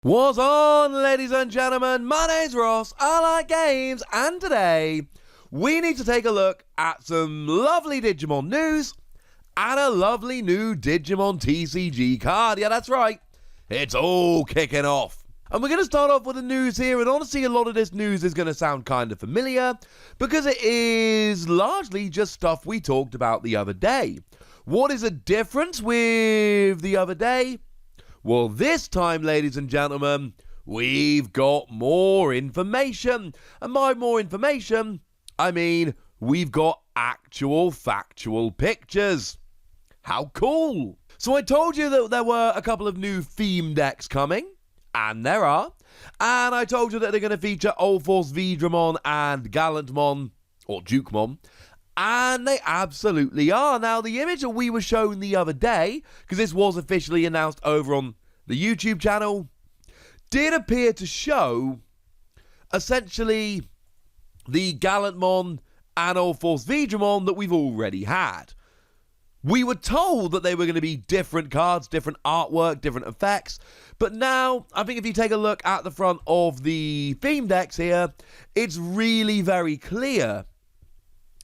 What's on, ladies and gentlemen? My name's Ross, I like games, and today we need to take a look at some lovely Digimon news and a lovely new Digimon TCG card. Yeah, that's right, it's all kicking off. And we're going to start off with the news here, and honestly a lot of this news is going to sound kind of familiar because it is largely just stuff we talked about the other day. What is the difference with the other day? Well, this time, ladies and gentlemen, we've got more information. And by more information, I mean we've got actual factual pictures. How cool! So I told you that there were a couple of new theme decks coming, and there are. And I told you that they're going to feature Old Force Vidramon and Gallantmon, or Dukemon. And they absolutely are. Now, the image that we were shown the other day, because this was officially announced over on the YouTube channel, did appear to show essentially the Gallantmon and Old Force Vidramon that we've already had. We were told that they were going to be different cards, different artwork, different effects. But now, I think if you take a look at the front of the theme decks here, it's really very clear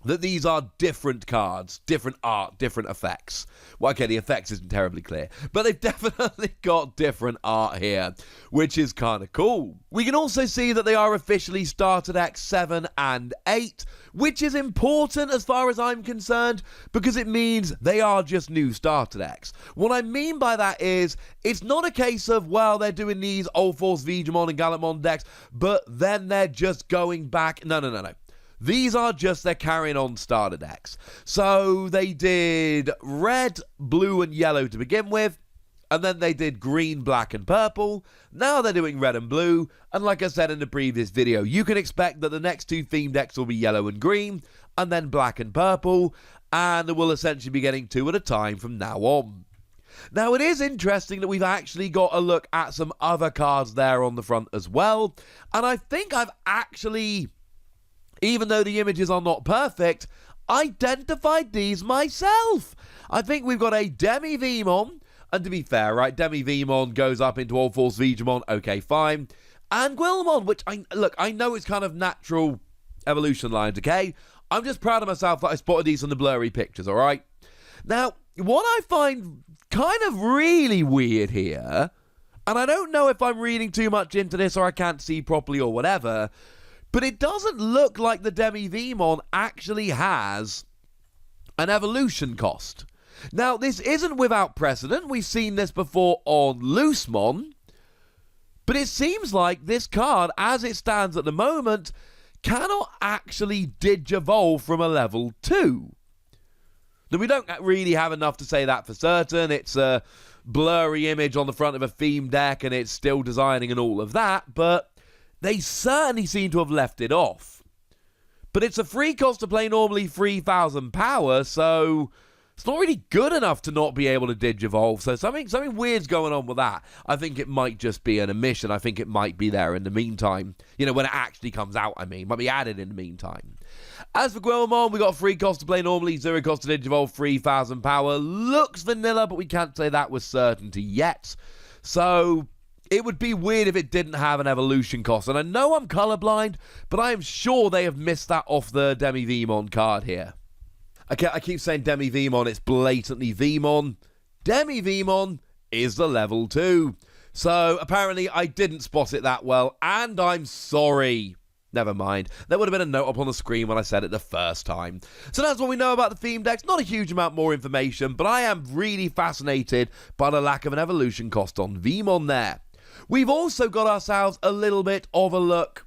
that these are different cards, different art, different effects. Well, okay, the effects isn't terribly clear, but they've definitely got different art here, which is kind of cool. We can also see that they are officially starter decks 7 and 8, which is important as far as I'm concerned, because it means they are just new starter decks. What I mean by that is, it's not a case of, well, they're doing these Old Force Vidramon and Gallantmon decks, but then they're just going back. No. These are just their carrying on starter decks. So they did red, blue, and yellow to begin with, and then they did green, black, and purple. Now they're doing red and blue, and like I said in the previous video, you can expect that the next two theme decks will be yellow and green, and then black and purple, and we'll essentially be getting two at a time from now on. Now, it is interesting that we've actually got a look at some other cards there on the front as well, and I think I've actually, even though the images are not perfect, identified these myself. I think we've got a Demi-Vemon, and to be fair, right, Demi-Vemon goes up into Old Force Vidramon, okay, fine, and Guilmon, which, I know it's kind of natural evolution lines, okay? I'm just proud of myself that I spotted these on the blurry pictures, alright? Now, what I find kind of really weird here, and I don't know if I'm reading too much into this or I can't see properly or whatever, but it doesn't look like the Demi-Vemon actually has an evolution cost. Now, this isn't without precedent. We've seen this before on Loosemon. But it seems like this card, as it stands at the moment, cannot actually Digivolve from a level 2. Now, we don't really have enough to say that for certain. It's a blurry image on the front of a theme deck, and it's still designing and all of that, but they certainly seem to have left it off. But it's a free cost to play, normally 3,000 power, so it's not really good enough to not be able to Digivolve. So something weird's going on with that. I think it might just be an omission. I think it might be there in the meantime. You know, when it actually comes out, might be added in the meantime. As for Guilmon, we got a free cost to play normally, 0 cost to Digivolve, 3,000 power. Looks vanilla, but we can't say that with certainty yet. So it would be weird if it didn't have an evolution cost. And I know I'm colorblind, but I am sure they have missed that off the Demi-Vemon card here. I keep saying Demi-Vemon, it's blatantly Vemon. Demi-Vemon is the level 2. So apparently I didn't spot it that well, and I'm sorry. Never mind. There would have been a note up on the screen when I said it the first time. So that's what we know about the theme decks. Not a huge amount more information, but I am really fascinated by the lack of an evolution cost on Vemon there. We've also got ourselves a little bit of a look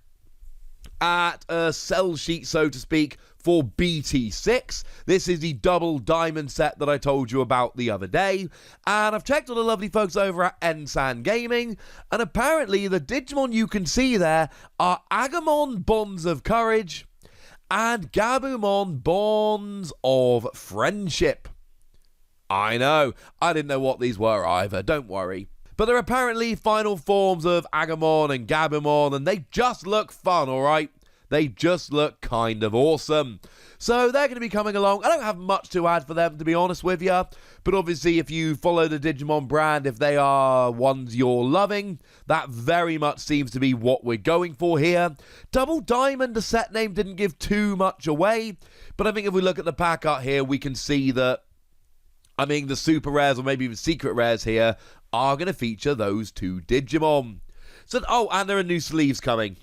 at a sell sheet, so to speak, for BT6. This is the Double Diamond set that I told you about the other day, and I've checked on the lovely folks over at Ensan Gaming, and apparently the Digimon you can see there are Agumon Bonds of Courage and Gabumon Bonds of Friendship. I know, I didn't know what these were either, don't worry. But they're apparently final forms of Agumon and Gabumon, and they just look fun, alright? They just look kind of awesome. So they're going to be coming along. I don't have much to add for them, to be honest with you. But obviously, if you follow the Digimon brand, if they are ones you're loving, that very much seems to be what we're going for here. Double Diamond, the set name, didn't give too much away. But I think if we look at the pack art here, we can see that, I mean, the super rares or maybe even secret rares here are going to feature those two Digimon. So, oh, and there are new sleeves coming.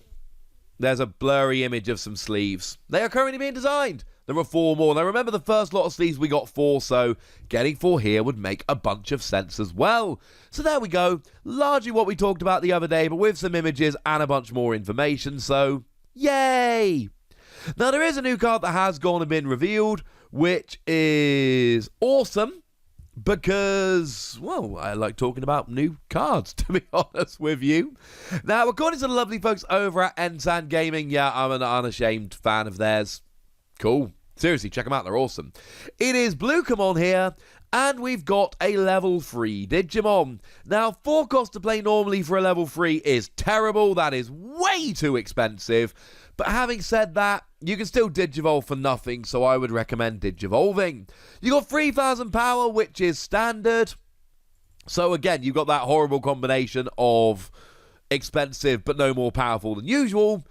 There's a blurry image of some sleeves. They are currently being designed. There are 4 more. Now, remember the first lot of sleeves we got 4, so getting 4 here would make a bunch of sense as well. So there we go. Largely what we talked about the other day, but with some images and a bunch more information, so yay! Now, there is a new card that has gone and been revealed, which is awesome. Because, well, I like talking about new cards, to be honest with you. Now, according to the lovely folks over at Ensan Gaming, yeah, I'm an unashamed fan of theirs. Cool. Seriously, check them out. They're awesome. It is Blucomon here, and we've got a level 3 Digimon. Now, 4 cost to play normally for a level 3 is terrible. That is way too expensive. But having said that, you can still Digivolve for nothing, so I would recommend Digivolving. You got 3,000 power, which is standard. So again, you've got that horrible combination of expensive but no more powerful than usual.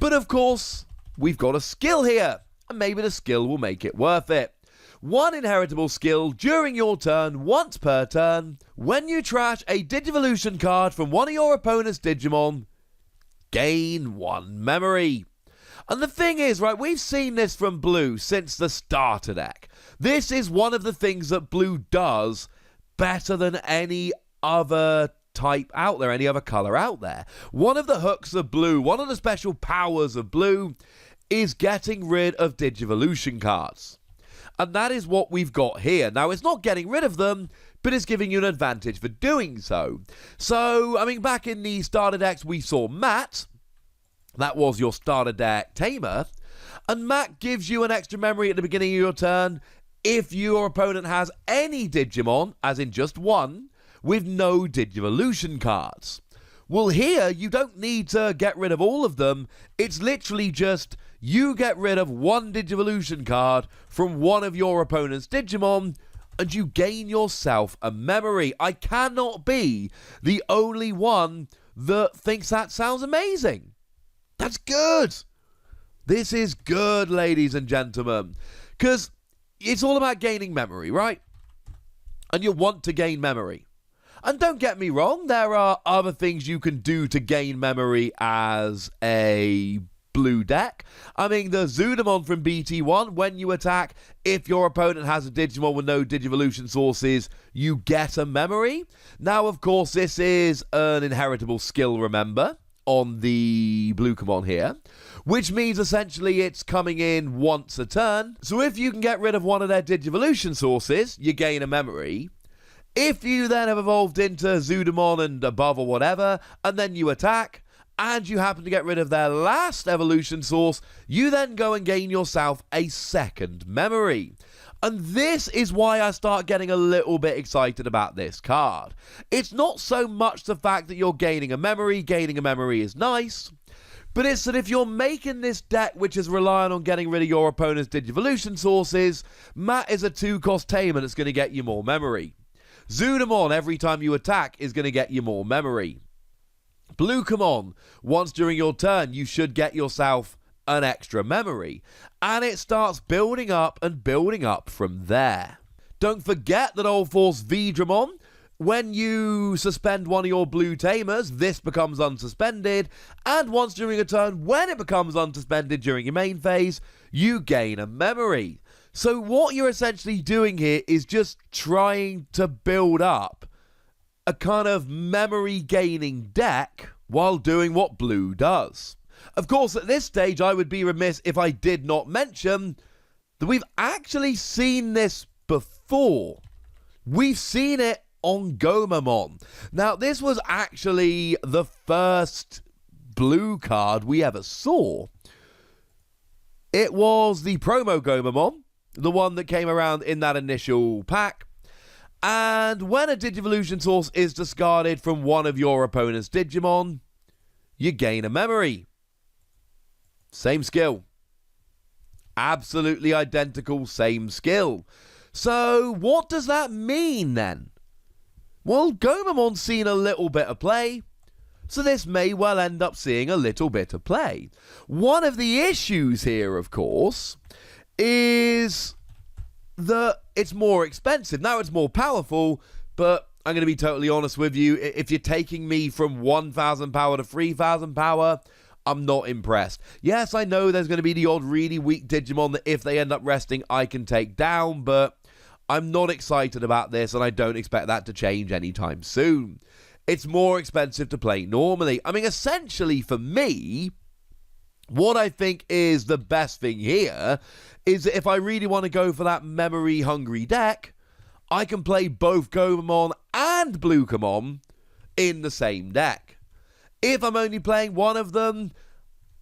But of course, we've got a skill here, and maybe the skill will make it worth it. 1 inheritable skill during your turn, once per turn. When you trash a Digivolution card from one of your opponent's Digimon, gain 1 memory. And the thing is, right, we've seen this from Blue since the starter deck. This is one of the things that Blue does better than any other type out there, any other color out there. One of the hooks of Blue, one of the special powers of Blue, is getting rid of Digivolution cards. And that is what we've got here. Now, it's not getting rid of them, but it's giving you an advantage for doing so. So, I mean, back in the starter decks, we saw Matt. That was your starter deck tamer. And Matt gives you an extra memory at the beginning of your turn if your opponent has any Digimon, as in just 1, with no Digivolution cards. Well, here, you don't need to get rid of all of them. It's literally just you get rid of 1 Digivolution card from one of your opponent's Digimon, and you gain yourself a memory. I cannot be the only one that thinks that sounds amazing. That's good. This is good, ladies and gentlemen. Because it's all about gaining memory, right? And you want to gain memory. And don't get me wrong, there are other things you can do to gain memory as a Blue deck. I mean, the Zudamon from BT1, when you attack, if your opponent has a Digimon with no Digivolution sources, you get a memory. Now, of course, this is an inheritable skill, remember, on the Blucomon here, which means essentially it's coming in once a turn. So if you can get rid of one of their Digivolution sources, you gain a memory. If you then have evolved into Zudamon and above or whatever, and then you attack, and you happen to get rid of their last evolution source, you then go and gain yourself a second memory. And this is why I start getting a little bit excited about this card. It's not so much the fact that you're gaining a memory is nice, but it's that if you're making this deck which is relying on getting rid of your opponent's Digivolution sources, Matt is a 2-cost tamer that's going to get you more memory. Zudamon, every time you attack, is going to get you more memory. Blucomon, once during your turn, you should get yourself an extra memory. And it starts building up and building up from there. Don't forget that Old Force Vidramon, when you suspend one of your blue tamers, this becomes unsuspended. And once during a turn, when it becomes unsuspended during your main phase, you gain a memory. So what you're essentially doing here is just trying to build up a kind of memory-gaining deck while doing what Blue does. Of course, at this stage, I would be remiss if I did not mention that we've actually seen this before. We've seen it on Gomamon. Now, this was actually the first Blue card we ever saw. It was the promo Gomamon, the one that came around in that initial pack. And when a Digivolution source is discarded from one of your opponent's Digimon, you gain a memory. Same skill. Absolutely identical, same skill. So what does that mean then? Well, Gomamon's seen a little bit of play, so this may well end up seeing a little bit of play. One of the issues here, of course, is that it's more expensive. Now it's more powerful, but I'm going to be totally honest with you. If you're taking me from 1,000 power to 3,000 power, I'm not impressed. Yes, I know there's going to be the odd really weak Digimon that if they end up resting, I can take down, but I'm not excited about this, and I don't expect that to change anytime soon. It's more expensive to play normally. I mean, essentially for me, what I think is the best thing here is that if I really want to go for that memory-hungry deck, I can play both Gomamon and Blucomon in the same deck. If I'm only playing one of them,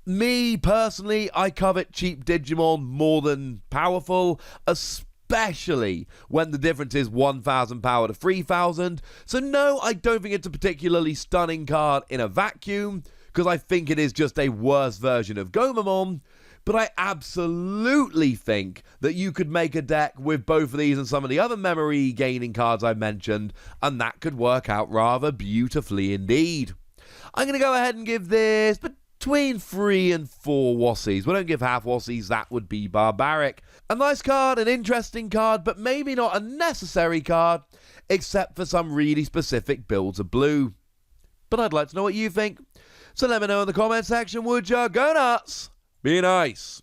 me personally, I covet cheap Digimon more than powerful, especially when the difference is 1,000 power to 3,000. So no, I don't think it's a particularly stunning card in a vacuum, because I think it is just a worse version of Gomamon. But I absolutely think that you could make a deck with both of these and some of the other memory gaining cards I mentioned, and that could work out rather beautifully indeed. I'm going to go ahead and give this between 3 and 4 Wassies. We don't give half Wassies, that would be barbaric. A nice card, an interesting card, but maybe not a necessary card, except for some really specific builds of blue. But I'd like to know what you think. So let me know in the comment section, would ya? Go nuts! Be nice.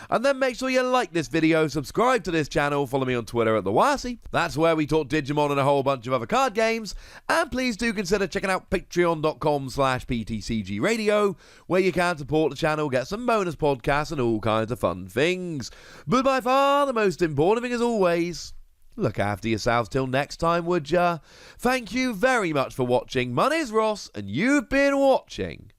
And then make sure you like this video, subscribe to this channel, follow me on Twitter at TheWassie. That's where we talk Digimon and a whole bunch of other card games. And please do consider checking out patreon.com/PTCG Radio, where you can support the channel, get some bonus podcasts and all kinds of fun things. But by far the most important thing as always, look after yourselves till next time, would ya? Thank you very much for watching. My name's Ross, and you've been watching